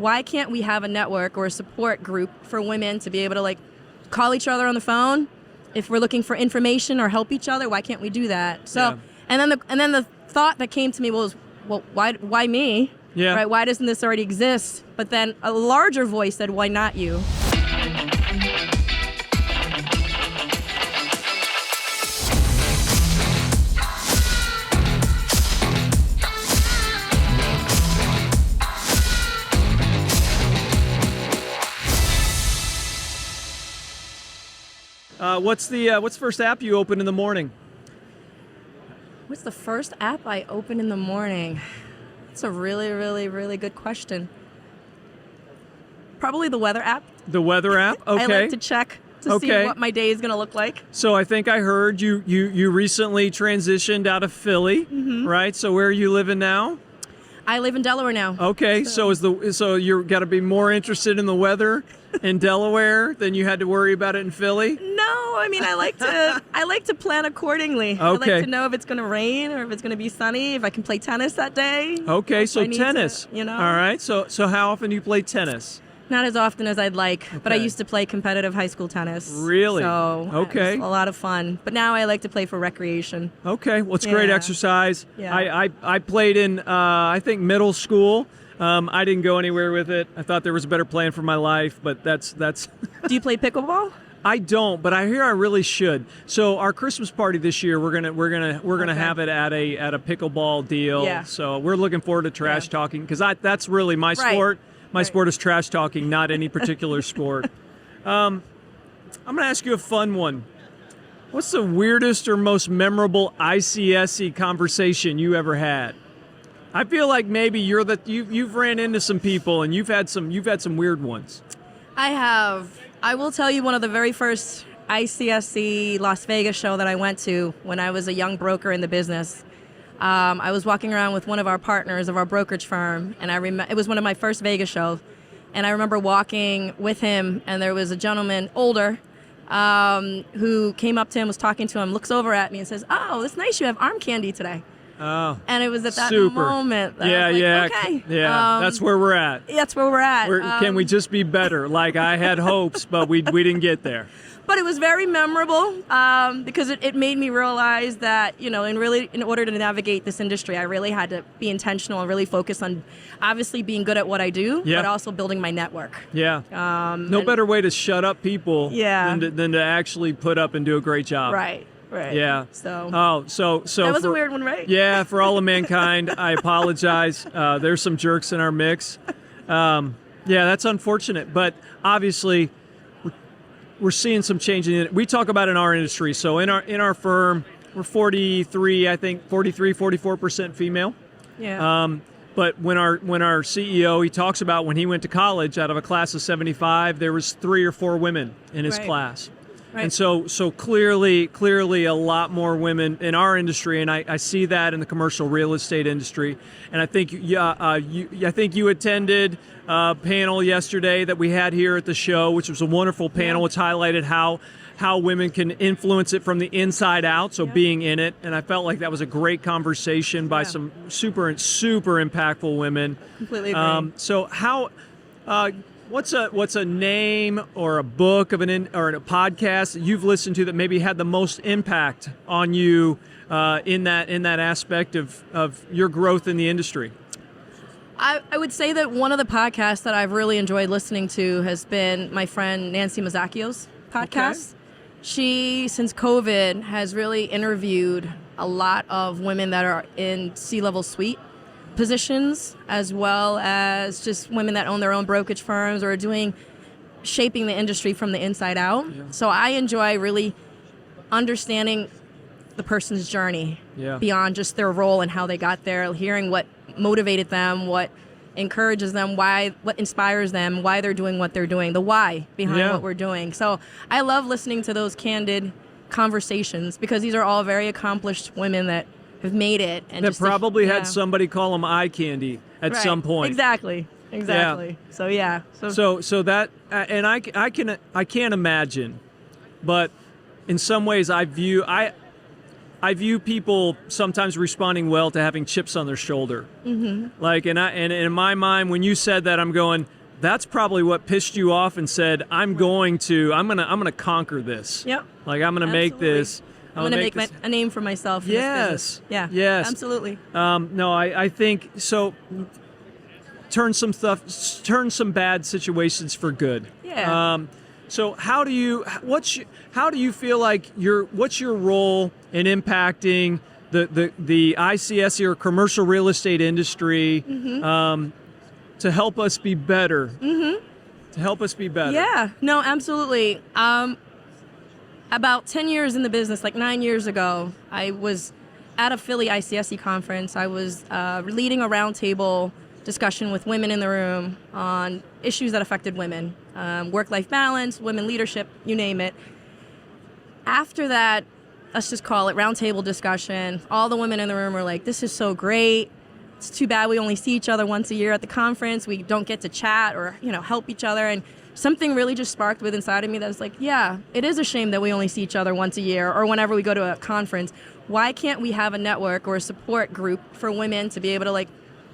why can't we have a network or a support group for women to be able to like call each other on the phone if we're looking for information or help each other? Why can't we do that? So, and then the thought that came to me was, well, why me? Yeah. Right? Why doesn't this already exist? But then a larger voice said, why not you? What's the first app you open in the morning? What's the first app I open in the morning? That's a really, really, really good question. Probably the weather app. The weather app? Okay. I like to check to see what my day is going to look like. So I think I heard you recently transitioned out of Philly, right? So where are you living now? I live in Delaware now. Okay, so you're got to be more interested in the weather in Delaware than you had to worry about it in Philly? No, I mean I like to plan accordingly. Okay. I like to know if it's going to rain or if it's going to be sunny, if I can play tennis that day. Okay, so tennis. All right. So how often do you play tennis? Not as often as I'd like, but I used to play competitive high school tennis. Really? So okay. It was a lot of fun. But now I like to play for recreation. Okay, well, it's great exercise. Yeah. I played in, I think, middle school. I didn't go anywhere with it. I thought there was a better plan for my life, but that's. Do you play pickleball? I don't, but I hear I really should. So our Christmas party this year, we're gonna have it at a pickleball deal. Yeah. So we're looking forward to trash talking because that's really my sport. My sport is trash talking, not any particular sport. I'm going to ask you a fun one. What's the weirdest or most memorable ICSC conversation you ever had? I feel like maybe you've ran into some people and you've had some weird ones. I have. I will tell you one of the very first ICSC Las Vegas show that I went to when I was a young broker in the business. I was walking around with one of our partners of our brokerage firm, and it was one of my first Vegas shows. And I remember walking with him, and there was a gentleman, older, who came up to him, was talking to him, looks over at me and says, "Oh, it's nice you have arm candy today." Oh, and it was at that super. moment that I was like, okay. Yeah, that's where we're at. That's where we're at. Can we just be better? Like, I had hopes, but we didn't get there. But it was very memorable because it made me realize that, in order to navigate this industry, I really had to be intentional and really focus on obviously being good at what I do, but also building my network. Yeah. No better way to shut up people than to actually put up and do a great job. Right. Yeah. So that was a weird one, right? Yeah, for all of mankind, I apologize. There's some jerks in our mix. Yeah, that's unfortunate, but obviously we're seeing some change in it. We talk about in our industry. So in our firm, we're 44% female. Yeah. But when our CEO, he talks about when he went to college, out of a class of 75, there was 3 or 4 women in his class. Right. And so clearly a lot more women in our industry, and I see that in the commercial real estate industry. And I think you attended a panel yesterday that we had here at the show, which was a wonderful panel, which highlighted how women can influence it from the inside out, so being in it. And I felt like that was a great conversation by some super impactful women. Completely agree. So how... What's a name or a book or a podcast that you've listened to that maybe had the most impact on you in that aspect of your growth in the industry? I would say that one of the podcasts that I've really enjoyed listening to has been my friend Nancy Mazzacchio's podcast. Okay. She, since COVID, has really interviewed a lot of women that are in C-level suite positions, as well as just women that own their own brokerage firms or are shaping the industry from the inside out. Yeah. So I enjoy really understanding the person's journey beyond just their role and how they got there, hearing what motivated them, what encourages them, what inspires them, why they're doing what they're doing, the why behind what we're doing. So I love listening to those candid conversations because these are all very accomplished women that have made it. And that probably had somebody call them eye candy at some point. Exactly. Yeah. So yeah. So that, and I can't imagine, but in some ways I view people sometimes responding well to having chips on their shoulder. Mm-hmm. Like, and in my mind, when you said that, I'm going, that's probably what pissed you off and said, I'm gonna conquer this. Yep. Like, I'm gonna make this. I'm gonna make a name for myself. In this business. Yeah. Yes. Absolutely. No, I think so. Turn some bad situations for good. Yeah. So how do you feel like what's your role in impacting the ICSC or commercial real estate industry to help us be better? Mm-hmm. To help us be better. Yeah. No, absolutely. About 10 years in the business, like 9 years ago, I was at a Philly ICSC conference. I was leading a roundtable discussion with women in the room on issues that affected women, work-life balance, women leadership, you name it. After that, let's just call it roundtable discussion, all the women in the room were like, this is so great. It's too bad we only see each other once a year at the conference. We don't get to chat or, help each other. And something really just sparked with inside of me that was like, yeah, it is a shame that we only see each other once a year or whenever we go to a conference. Why can't we have a network or a support group for women to be able to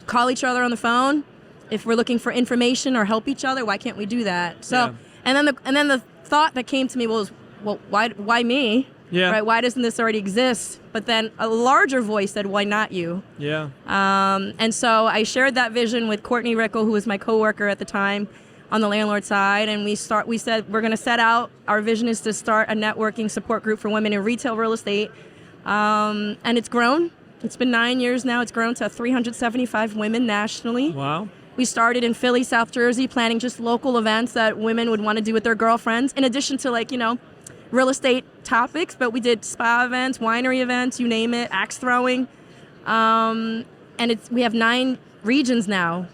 call each other on the phone if we're looking for information or help each other? Why can't we do that? So, and then the thought that came to me was, well, why me? Yeah. Right? Why doesn't this already exist? But then a larger voice said, why not you? Yeah. And so I shared that vision with Courtney Rickle, who was my coworker at the time on the landlord side, and we said we're going to set out. Our vision is to start a networking support group for women in retail real estate, and it's grown. It's been 9 years now. It's grown to 375 women nationally. Wow. We started in Philly, South Jersey, planning just local events that women would want to do with their girlfriends, in addition to real estate topics. But we did spa events, winery events, you name it, axe throwing. And we have 9 regions now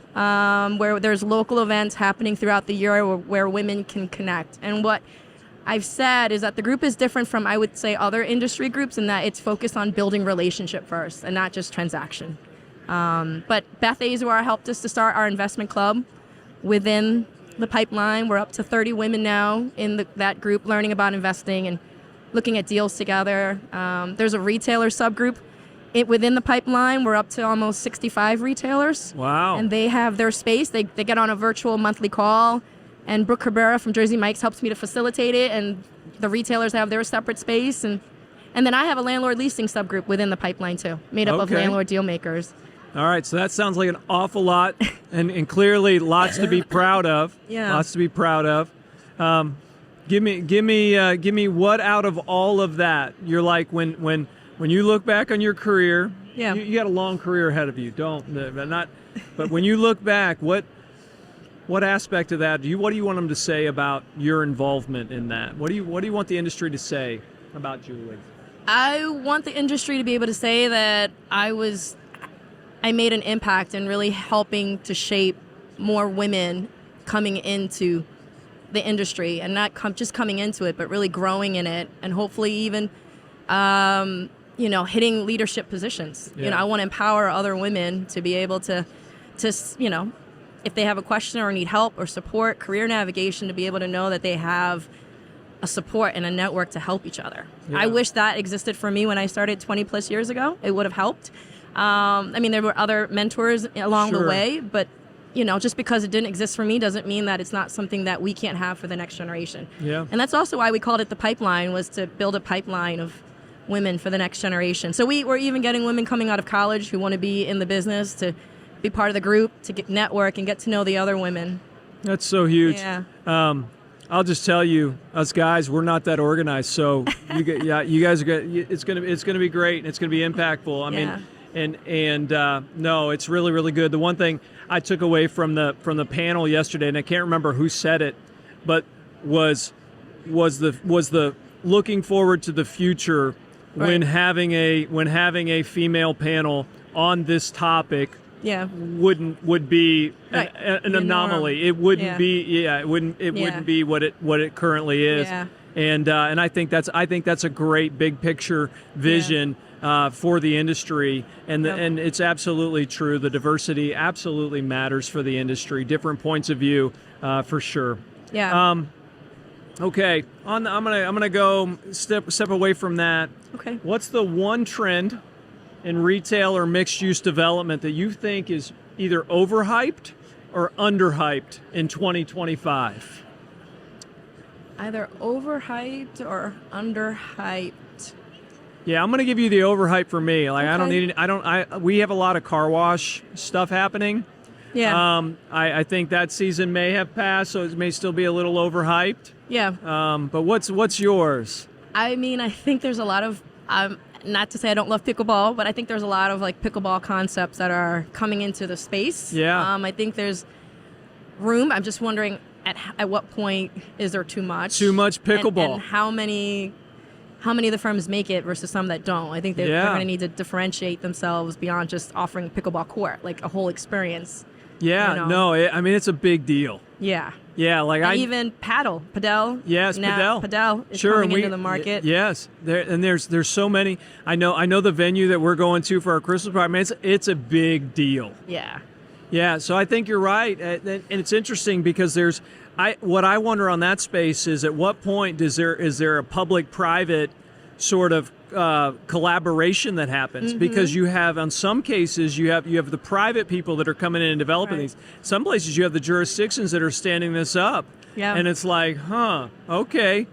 where there's local events happening throughout the year where women can connect. And what I've said is that the group is different from, I would say, other industry groups in that it's focused on building relationship first and not just transaction. But Beth Azar helped us to start our investment club within the pipeline. We're up to 30 women now in that group learning about investing and looking at deals together. There's a retailer subgroup within the pipeline. We're up to almost 65 retailers. Wow. And they have their space. They get on a virtual monthly call. And Brooke Cabrera from Jersey Mike's helps me to facilitate it, and the retailers have their separate space. And then I have a landlord leasing subgroup within the pipeline too, made up of landlord deal makers. All right, so that sounds like an awful lot, and clearly lots to be proud of. Yeah. Lots to be proud of. Give me what out of all of that you're like when you look back on your career. Yeah. You got a long career ahead of you. But when you look back, what aspect of that what do you want them to say about your involvement in that? What do you want the industry to say about Julie? I want the industry to be able to say that I made an impact in really helping to shape more women coming into the industry, and not just coming into it, but really growing in it, and hopefully even hitting leadership positions. Yeah. I want to empower other women to be able to if they have a question or need help or support, career navigation, to be able to know that they have a support and a network to help each other. Yeah. I wish that existed for me when I started 20 plus years ago. It would have helped. There were other mentors along the way, but just because it didn't exist for me doesn't mean that it's not something that we can't have for the next generation. Yeah. And that's also why we called it the pipeline, was to build a pipeline of women for the next generation. So we're even getting women coming out of college who want to be in the business to be part of the group, to get network and get to know the other women. That's so huge. Yeah. I'll just tell you, us guys, we're not that organized. So you guys are good. It's gonna be great, and it's gonna be impactful. No, it's really, really good. The one thing I took away from the panel yesterday, and I can't remember who said it, but was the looking forward to the future when having a female panel on this topic. Yeah. would be an anomaly. It wouldn't be. It wouldn't be what it currently is. Yeah. And I think that's a great big picture vision for the industry, and it's absolutely true. The diversity absolutely matters for the industry. Different points of view, for sure. Yeah. Okay, I'm gonna go step away from that. Okay. What's the one trend in retail or mixed use development that you think is either overhyped or underhyped in 2025? Either overhyped or underhyped. Yeah, I'm gonna give you the overhype for me. Like Okay. we have a lot of car wash stuff happening. Yeah. I think that season may have passed, so it may still be a little overhyped. Yeah. But what's yours? I mean, I think there's a lot of, not to say I don't love pickleball, but I think there's a lot of like pickleball concepts that are coming into the space. Yeah. I think there's room. I'm just wondering at what point is there too much? Too much pickleball. And how many of the firms make it versus some that don't? I think they're going to need to differentiate themselves beyond just offering pickleball court, like a whole experience. Yeah, you know? no, I mean, it's a big deal. Yeah. Yeah, like and even padel. Yes, padel is sure, coming into the market. Yes, there's so many. I know the venue that we're going to for our Christmas party. I mean, it's a big deal. Yeah. Yeah, so I think you're right, and it's interesting because what I wonder on that space is at what point is there a public-private sort of collaboration that happens? Mm-hmm. Because you have, on some cases, you have the private people that are coming in and developing these. Some places you have the jurisdictions that are standing this up. Yeah. And it's like, okay.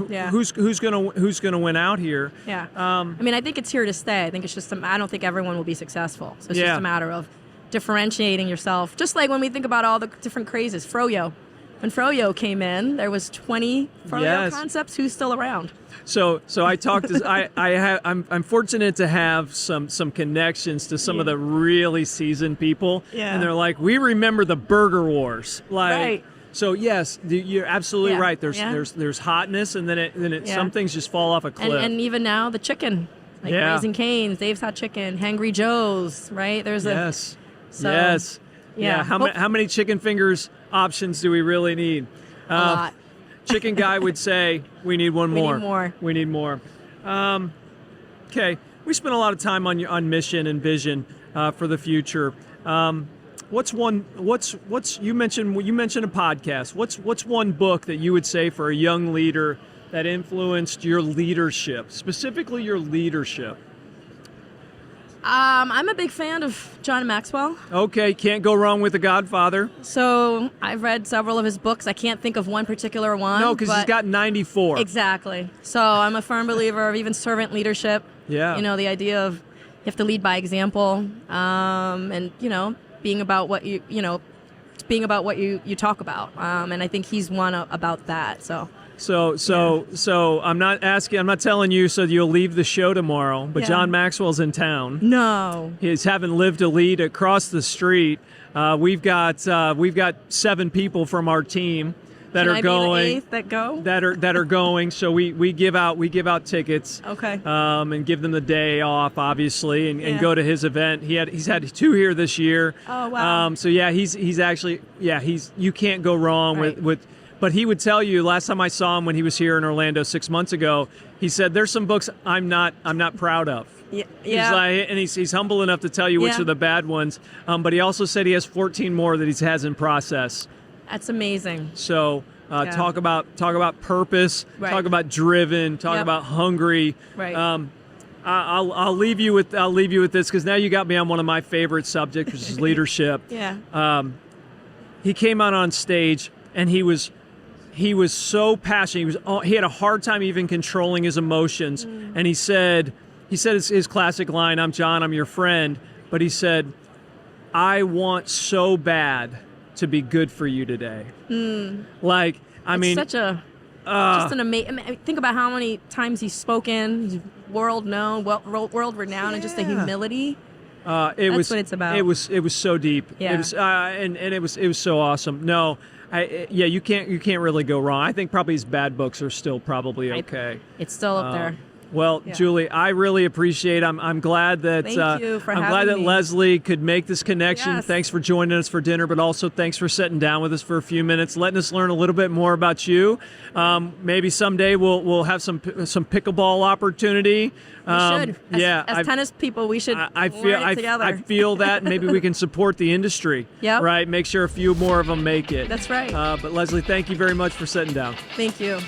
Yeah. Who's gonna win out here? Yeah. I mean, I think it's here to stay. I think it's just I don't think everyone will be successful. So it's just a matter of differentiating yourself. Just like when we think about all the different crazes, Froyo. When Froyo came in, there was 20 Froyo concepts. Who's still around? So I talked to I'm fortunate to have some connections to some of the really seasoned people, and they're like, we remember the Burger Wars, like. Right. So yes, you're absolutely right. There's hotness, and then some things just fall off a cliff. And even now the chicken, like Raising Cane's, Dave's Hot Chicken, Hangry Joe's, right? There's yes. Yeah. How many chicken fingers options do we really need? A lot. Chicken guy would say we need one more. We need more. Okay, we spent a lot of time on mission and vision for the future. What's you mentioned a podcast. What's one book that you would say for a young leader that influenced your leadership, specifically your leadership? I'm a big fan of John Maxwell. Okay, can't go wrong with The Godfather. So I've read several of his books. I can't think of one particular one. No, because he's got 94. Exactly. So I'm a firm believer of even servant leadership. Yeah. You know, the idea of you have to lead by example, and being about what you talk about. And I think he's one about that. So I'm not telling you so you'll leave the show tomorrow, but John Maxwell's in town. No. He's having Live to Lead across the street. We've got 7 people from our team that are going. Be the 8th that go? That are going. So we give out tickets. Okay. And give them the day off, obviously, and go to his event. He's had 2 here this year. Oh wow. So he's actually you can't go wrong with. But he would tell you, last time I saw him when he was here in Orlando 6 months ago, he said, there's some books I'm not proud of. Yeah. He's humble enough to tell you which are the bad ones. But he also said he has 14 more that he has in process. That's amazing. So talk about purpose, talk about driven, talk about hungry. Right. I'll leave you with this because now you got me on one of my favorite subjects, which is leadership. Yeah. He came out on stage and he was so passionate. He had a hard time even controlling his emotions. And he said his classic line, "I'm John, I'm your friend." But he said, "I want so bad to be good for you today." Like, such a just an amazing. Think about how many times he's spoken. He's world renowned, and just the humility. That's what it's about. It was so deep. Yeah. It was and it was so awesome. No. You can't really go wrong. I think probably his bad books are still probably okay. It's still up there. Well, Yeah. Julie, I really appreciate it. I'm glad that Thank you for I'm glad having that me. Leslie could make this connection. Yes. Thanks for joining us for dinner, but also thanks for sitting down with us for a few minutes, letting us learn a little bit more about you. Maybe someday we'll have some pickleball opportunity. We should. As I tennis people, we should I feel learn it together. I feel that maybe we can support the industry. Yep. Right. Make sure a few more of them make it. That's right. But Leslie, thank you very much for sitting down. Thank you.